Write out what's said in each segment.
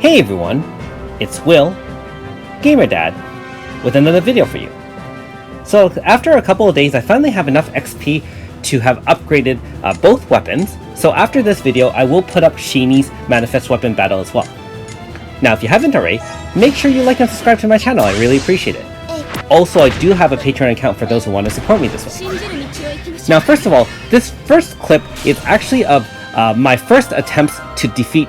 Hey everyone, it's Will, Gamer Dad, with another video for you. So after a couple of days, I finally have enough XP to have upgraded both weapons. So after this video, I will put up Sheenie's Manifest Weapon battle as well. Now if you haven't already, make sure you like and subscribe to my channel, I really appreciate it. Also, I do have a Patreon account for those who want to support me this way. Now first of all, this first clip is actually of my first attempts to defeat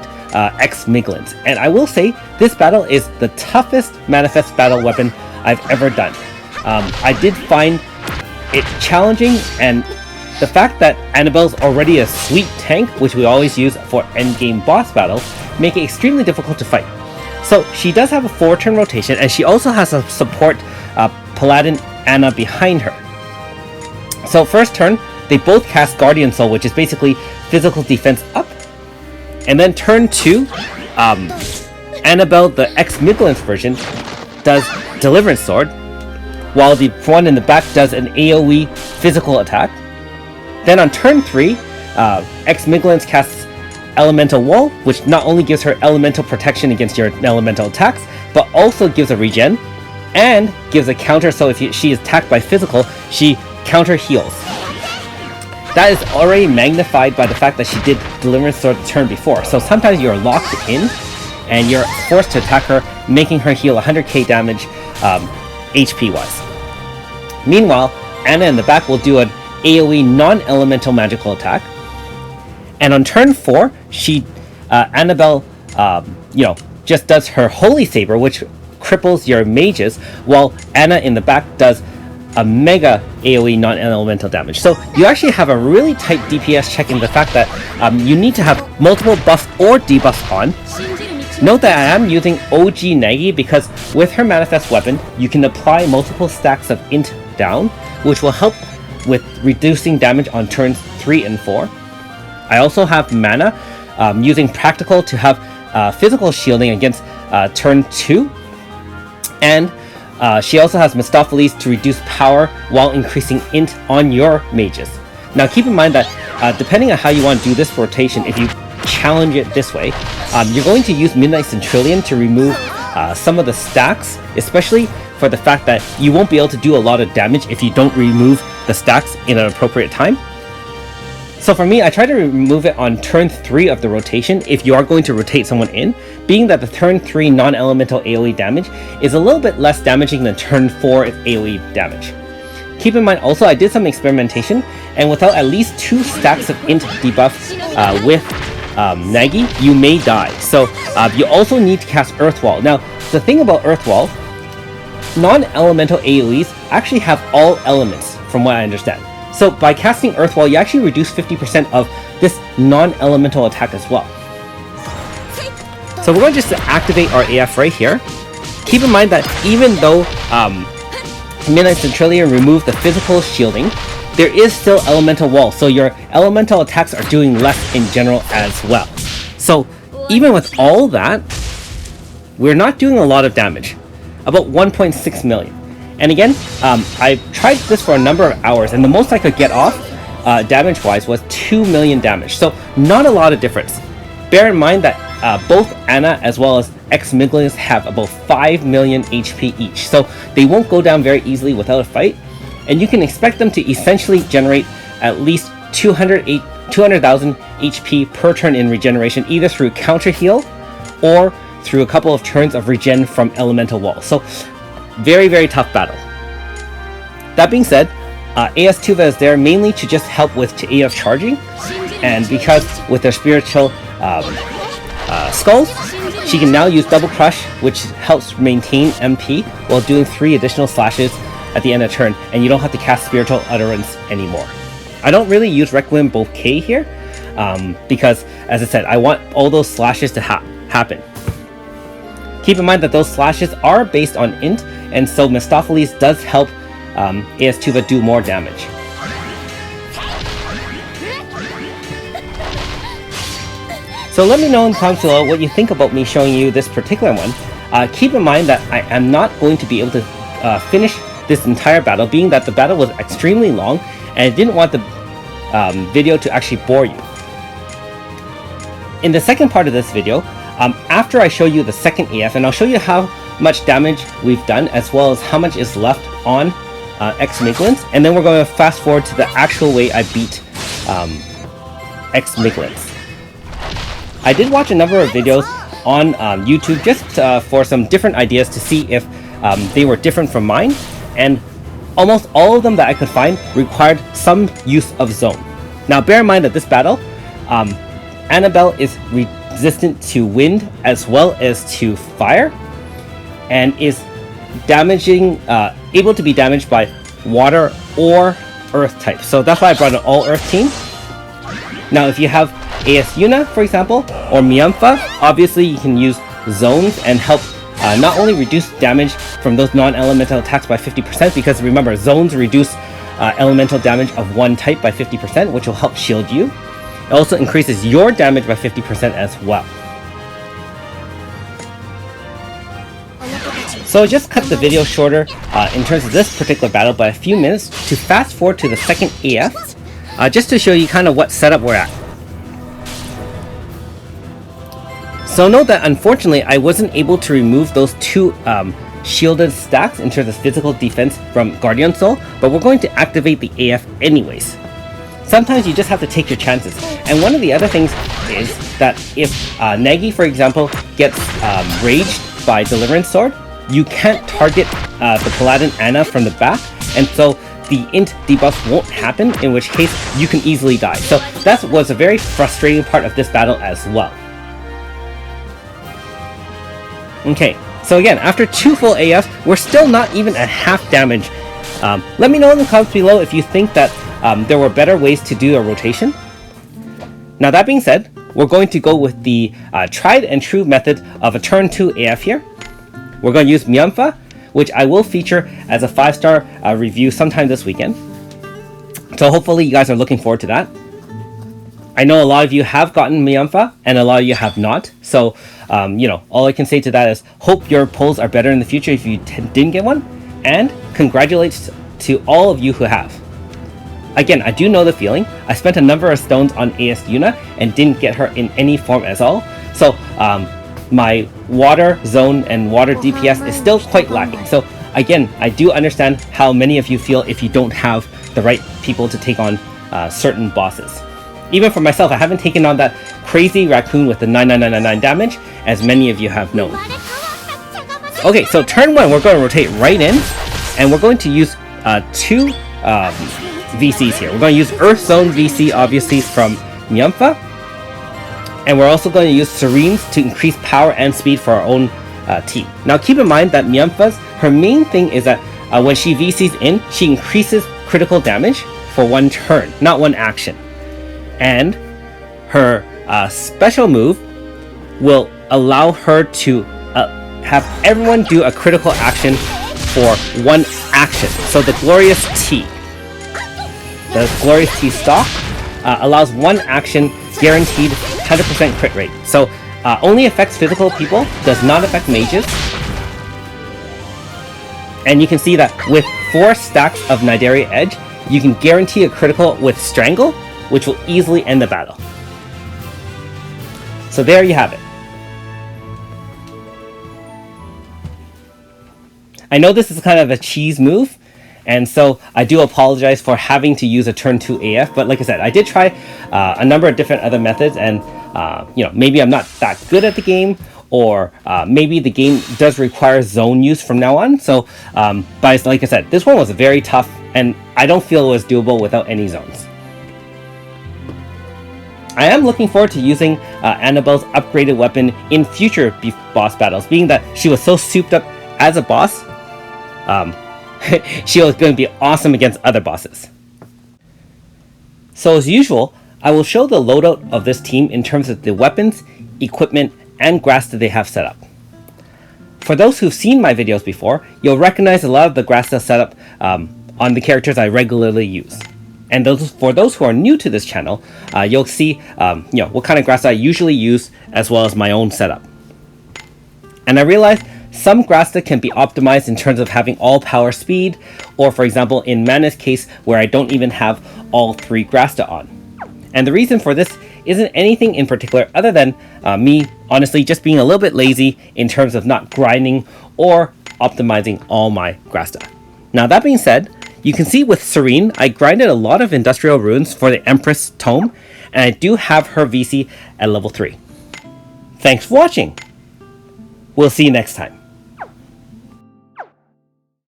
Miglance, and I will say this battle is the toughest Manifest battle weapon I've ever done. I did find it challenging, and the fact that Anabel's already a sweet tank, which we always use for endgame boss battles, make it extremely difficult to fight. So she does have a 4-turn rotation, and she also has a support Paladin Anna behind her. So first turn, they both cast Guardian Soul, which is basically physical defense up. And then turn 2, Anabel, the Miglance version, does Deliverance Sword, while the one in the back does an AoE physical attack. Then on turn 3, Miglance casts Elemental Wall, which not only gives her elemental protection against your elemental attacks, but also gives a regen, and gives a counter, so if she is attacked by physical, she counter heals. That is already magnified by the fact that she did Deliverance Sword the turn before, so sometimes you're locked in, and you're forced to attack her, making her heal 100k damage HP wise. Meanwhile, Anna in the back will do an AoE non-elemental magical attack, and on turn 4, Anabel, just does her Holy Saber, which cripples your mages, while Anna in the back does a mega AoE non-elemental damage. So you actually have a really tight DPS check in the fact that you need to have multiple buffs or debuffs on. Note that I am using OG Nagi because with her Manifest weapon, you can apply multiple stacks of int down, which will help with reducing damage on turns 3 and 4. I also have mana using Practical to have physical shielding against turn 2, and she also has Mistopheles to reduce power while increasing int on your mages. Now keep in mind that depending on how you want to do this rotation, if you challenge it this way, you're going to use Midnight Centurion to remove some of the stacks, especially for the fact that you won't be able to do a lot of damage if you don't remove the stacks in an appropriate time. So for me, I try to remove it on turn 3 of the rotation if you are going to rotate someone in, being that the turn 3 non-elemental AoE damage is a little bit less damaging than turn 4 AoE damage. Keep in mind also, I did some experimentation, and without at least 2 stacks of int debuffs with Nagi, you may die. So you also need to cast Earthwall. Now, the thing about Earthwall, non-elemental AoEs actually have all elements, from what I understand. So by casting Earthwall, you actually reduce 50% of this non-elemental attack as well. So we're going to just activate our AF right here. Keep in mind that even though Midnight Centurion removed the physical shielding, there is still Elemental Wall, so your elemental attacks are doing less in general as well. So even with all that, we're not doing a lot of damage, about 1.6 million. And again, I tried this for a number of hours, and the most I could get off damage-wise was 2 million damage, so not a lot of difference. Bear in mind that both Anna as well as Miglance have about 5 million HP each, so they won't go down very easily without a fight, and you can expect them to essentially generate at least 200,000 HP per turn in regeneration, either through counter heal or through a couple of turns of regen from Elemental Wall. So very, very tough battle. That being said, AS Tuva is there mainly to just help with AF charging, and because with their spiritual skulls, she can now use Double Crush, which helps maintain MP while doing 3 additional slashes at the end of turn, and you don't have to cast Spiritual Utterance anymore. I don't really use Requiem Bouquet here, because as I said, I want all those slashes to happen. Keep in mind that those slashes are based on int, and so Mistopheles does help AS Tuva do more damage. So let me know in the comments below what you think about me showing you this particular one. Keep in mind that I am not going to be able to finish this entire battle, being that the battle was extremely long, and I didn't want the video to actually bore you. In the second part of this video, after I show you the second AF, and I'll show you how much damage we've done as well as how much is left on X Miglance, and then we're going to fast forward to the actual way I beat X Miglance. I did watch a number of videos on YouTube just for some different ideas to see if they were different from mine, and almost all of them that I could find required some use of zone. Now bear in mind that this battle, Anabel is resistant to wind as well as to fire, and is damaging, able to be damaged by water or earth type. So that's why I brought an all earth team. Now if you have AS Yuna, for example, or Miampha, obviously you can use zones and help not only reduce damage from those non-elemental attacks by 50%, because remember, zones reduce elemental damage of one type by 50%, which will help shield you. It also increases your damage by 50% as well. So I just cut the video shorter in terms of this particular battle by a few minutes to fast forward to the second AF, just to show you kind of what setup we're at. So note that unfortunately I wasn't able to remove those two shielded stacks in terms of physical defense from Guardian Soul, but we're going to activate the AF anyways. Sometimes you just have to take your chances. And one of the other things is that if Nagi, for example, gets raged by Deliverance Sword, you can't target the Paladin Ana from the back, and so the int debuff won't happen, in which case you can easily die. So that was a very frustrating part of this battle as well. Okay, so again, after 2 full AFs, we're still not even at half damage. Let me know in the comments below if you think that there were better ways to do a rotation. Now that being said, we're going to go with the tried and true method of a turn 2 AF here. We're going to use Miampha, which I will feature as a 5-star review sometime this weekend. So hopefully you guys are looking forward to that. I know a lot of you have gotten Miampha, and a lot of you have not. So, you know, all I can say to that is hope your pulls are better in the future if you didn't get one, and congratulations to all of you who have. Again, I do know the feeling. I spent a number of stones on AS Yuna and didn't get her in any form at all. So, my water zone and water DPS is still quite lacking. So, again, I do understand how many of you feel if you don't have the right people to take on certain bosses. Even for myself, I haven't taken on that crazy raccoon with the 99999 damage, as many of you have known. Okay, so turn 1, we're going to rotate right in, and we're going to use 2 VCs here. We're going to use Earth Zone VC, obviously, from Miampha, and we're also going to use Serenes to increase power and speed for our own team. Now keep in mind that Miampha's, her main thing is that when she VCs in, she increases critical damage for 1 turn, not 1 action. And her special move will allow her to have everyone do a critical action for 1 action. So the Glorious T. The Glorious T stock allows 1 action, guaranteed 100% crit rate. So only affects physical people, does not affect mages. And you can see that with 4 stacks of Nidari Edge, you can guarantee a critical with Strangle, which will easily end the battle. So there you have it. I know this is kind of a cheese move, and so I do apologize for having to use a turn 2 AF, but like I said, I did try a number of different other methods, and you know, maybe I'm not that good at the game, or maybe the game does require zone use from now on. So, but like I said, this one was very tough, and I don't feel it was doable without any zones. I am looking forward to using Anabel's upgraded weapon in future boss battles, being that she was so souped up as a boss. She was going to be awesome against other bosses. So as usual, I will show the loadout of this team in terms of the weapons, equipment, and grass that they have set up. For those who've seen my videos before, you'll recognize a lot of the Grasta setup on the characters I regularly use. And for those who are new to this channel, you'll see you know, what kind of Grasta I usually use, as well as my own setup. And I realized some Grasta can be optimized in terms of having all power speed, or for example in Mana's case where I don't even have all 3 Grasta on. And the reason for this isn't anything in particular other than me honestly just being a little bit lazy in terms of not grinding or optimizing all my grass stuff. Now that being said, you can see with Serene, I grinded a lot of industrial runes for the Empress Tome, and I do have her VC at level 3. Thanks for watching! We'll see you next time.